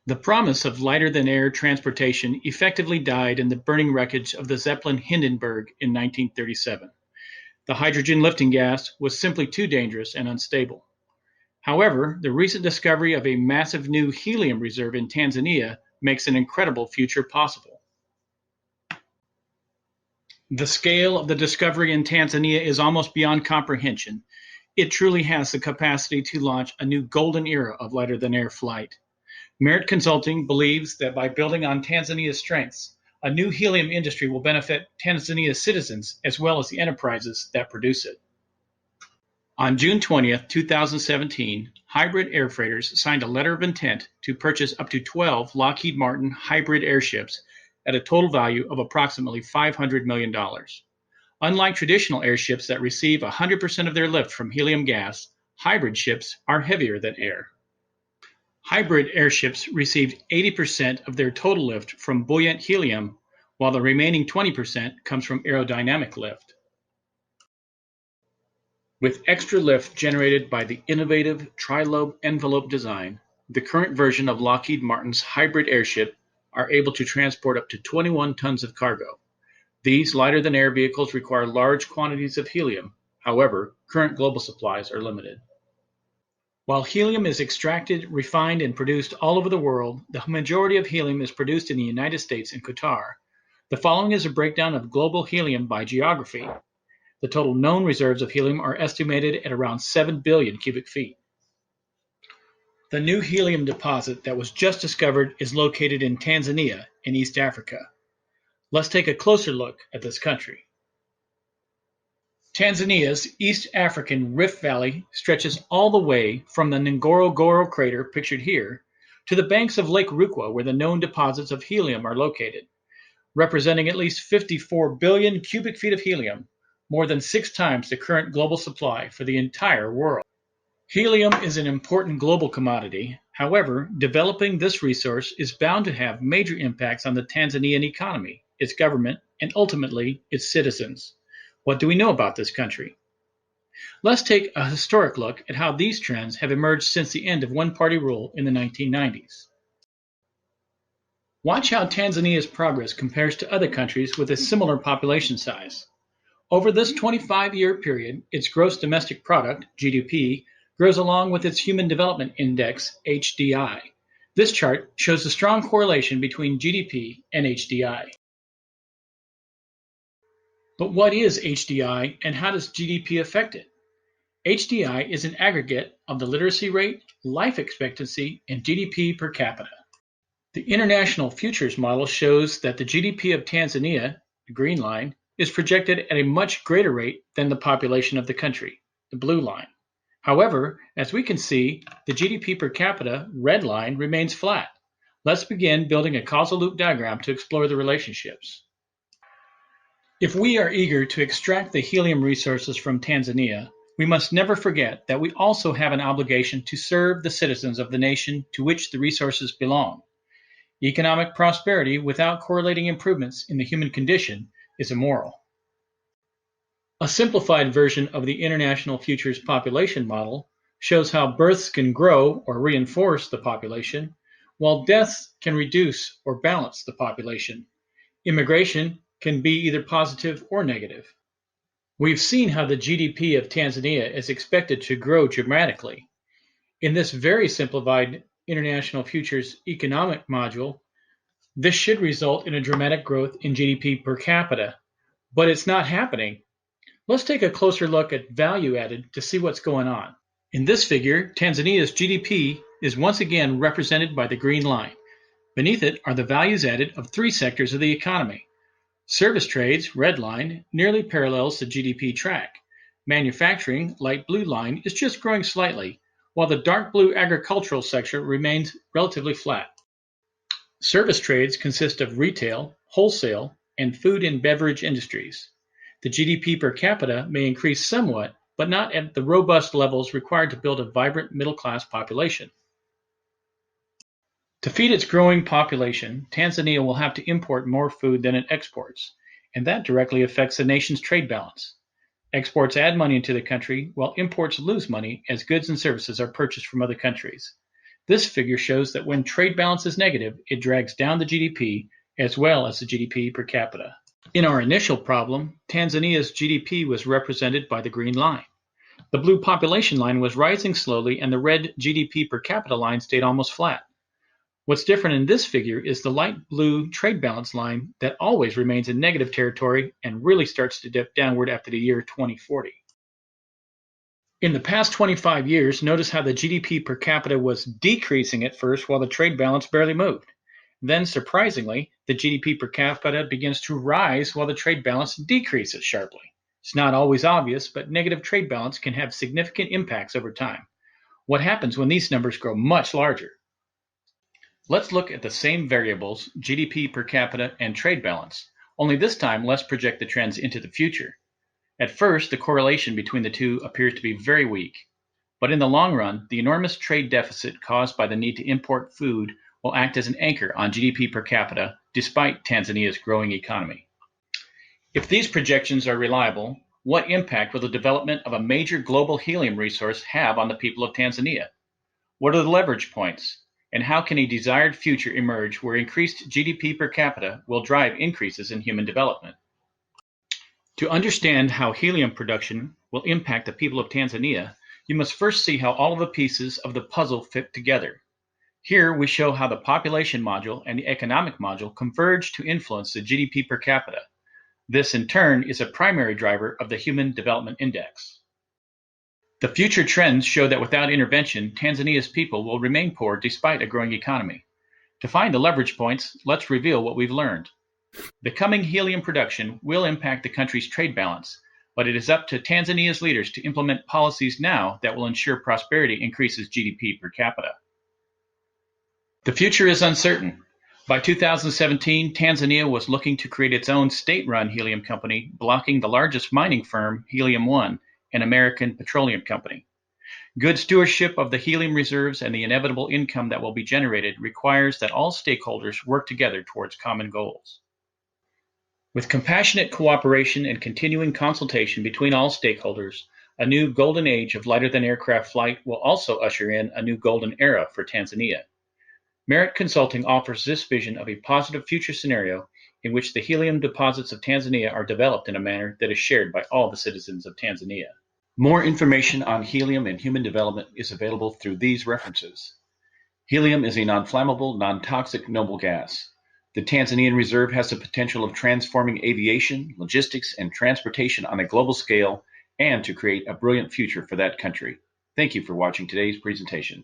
The promise of lighter-than-air transportation effectively died in the burning wreckage of the Zeppelin Hindenburg in 1937. The hydrogen lifting gas was simply too dangerous and unstable. However, the recent discovery of a massive new helium reserve in Tanzania makes an incredible future possible. The scale of the discovery in Tanzania is almost beyond comprehension. It truly has the capacity to launch a new golden era of lighter-than-air flight. Merit Consulting believes that by building on Tanzania's strengths, a new helium industry will benefit Tanzania's citizens as well as the enterprises that produce it. On June 20, 2017, Hybrid Air Freighters signed a letter of intent to purchase up to 12 Lockheed Martin hybrid airships at a total value of approximately $500 million. Unlike traditional airships that receive 100% of their lift from helium gas, hybrid ships are heavier than air. Hybrid airships received 80% of their total lift from buoyant helium, while the remaining 20% comes from aerodynamic lift. With extra lift generated by the innovative tri-lobe envelope design, the current version of Lockheed Martin's hybrid airship are able to transport up to 21 tons of cargo. These lighter-than-air vehicles require large quantities of helium. However, current global supplies are limited. While helium is extracted, refined, and produced all over the world, the majority of helium is produced in the United States and Qatar. The following is a breakdown of global helium by geography. The total known reserves of helium are estimated at around 7 billion cubic feet. The new helium deposit that was just discovered is located in Tanzania in East Africa. Let's take a closer look at this country. Tanzania's East African Rift Valley stretches all the way from the Ngorongoro crater pictured here to the banks of Lake Rukwa where the known deposits of helium are located, representing at least 54 billion cubic feet of helium, more than 6 times the current global supply for the entire world. Helium is an important global commodity. However, developing this resource is bound to have major impacts on the Tanzanian economy, its government, and ultimately its citizens. What do we know about this country? Let's take a historic look at how these trends have emerged since the end of one-party rule in the 1990s. Watch how Tanzania's progress compares to other countries with a similar population size. Over this 25-year period, its gross domestic product, GDP, grows along with its Human Development Index, HDI. This chart shows a strong correlation between GDP and HDI. But what is HDI and how does GDP affect it? HDI is an aggregate of the literacy rate, life expectancy, and GDP per capita. The International Futures Model shows that the GDP of Tanzania, the green line, is projected at a much greater rate than the population of the country, the blue line. However, as we can see, the GDP per capita, red line, remains flat. Let's begin building a causal loop diagram to explore the relationships. If we are eager to extract the helium resources from Tanzania, we must never forget that we also have an obligation to serve the citizens of the nation to which the resources belong. Economic prosperity without correlating improvements in the human condition is immoral. A simplified version of the International Futures Population Model shows how births can grow or reinforce the population, while deaths can reduce or balance the population. Immigration can be either positive or negative. We've seen how the GDP of Tanzania is expected to grow dramatically. In this very simplified International Futures Economic Module, this should result in a dramatic growth in GDP per capita, but it's not happening. Let's take a closer look at value added to see what's going on. In this figure, Tanzania's GDP is once again represented by the green line. Beneath it are the values added of 3 sectors of the economy. Service trades, red line, nearly parallels the GDP track. Manufacturing, light blue line, is just growing slightly, while the dark blue agricultural sector remains relatively flat. Service trades consist of retail, wholesale, and food and beverage industries. The GDP per capita may increase somewhat, but not at the robust levels required to build a vibrant middle-class population. To feed its growing population, Tanzania will have to import more food than it exports, and that directly affects the nation's trade balance. Exports add money into the country, while imports lose money as goods and services are purchased from other countries. This figure shows that when trade balance is negative, it drags down the GDP as well as the GDP per capita. In our initial problem, Tanzania's GDP was represented by the green line. The blue population line was rising slowly and the red GDP per capita line stayed almost flat. What's different in this figure is the light blue trade balance line that always remains in negative territory and really starts to dip downward after the year 2040. In the past 25 years, notice how the GDP per capita was decreasing at first while the trade balance barely moved. Then, surprisingly, the GDP per capita begins to rise while the trade balance decreases sharply. It's not always obvious, but negative trade balance can have significant impacts over time. What happens when these numbers grow much larger? Let's look at the same variables, GDP per capita and trade balance, only this time let's project the trends into the future. At first, the correlation between the two appears to be very weak, but in the long run, the enormous trade deficit caused by the need to import food will act as an anchor on GDP per capita despite Tanzania's growing economy. If these projections are reliable, what impact will the development of a major global helium resource have on the people of Tanzania? What are the leverage points? And how can a desired future emerge where increased GDP per capita will drive increases in human development? To understand how helium production will impact the people of Tanzania, you must first see how all of the pieces of the puzzle fit together. Here we show how the population module and the economic module converge to influence the GDP per capita. This in turn is a primary driver of the Human Development Index. The future trends show that without intervention, Tanzania's people will remain poor despite a growing economy. To find the leverage points, let's reveal what we've learned. The coming helium production will impact the country's trade balance, but it is up to Tanzania's leaders to implement policies now that will ensure prosperity increases GDP per capita. The future is uncertain. By 2017, Tanzania was looking to create its own state-run helium company, blocking the largest mining firm, Helium One, an American petroleum company. Good stewardship of the helium reserves and the inevitable income that will be generated requires that all stakeholders work together towards common goals. With compassionate cooperation and continuing consultation between all stakeholders, a new golden age of lighter-than-aircraft flight will also usher in a new golden era for Tanzania. Merit Consulting offers this vision of a positive future scenario in which the helium deposits of Tanzania are developed in a manner that is shared by all the citizens of Tanzania. More information on helium and human development is available through these references. Helium is a non-flammable, non-toxic noble gas. The Tanzanian reserve has the potential of transforming aviation, logistics, and transportation on a global scale and to create a brilliant future for that country. Thank you for watching today's presentation.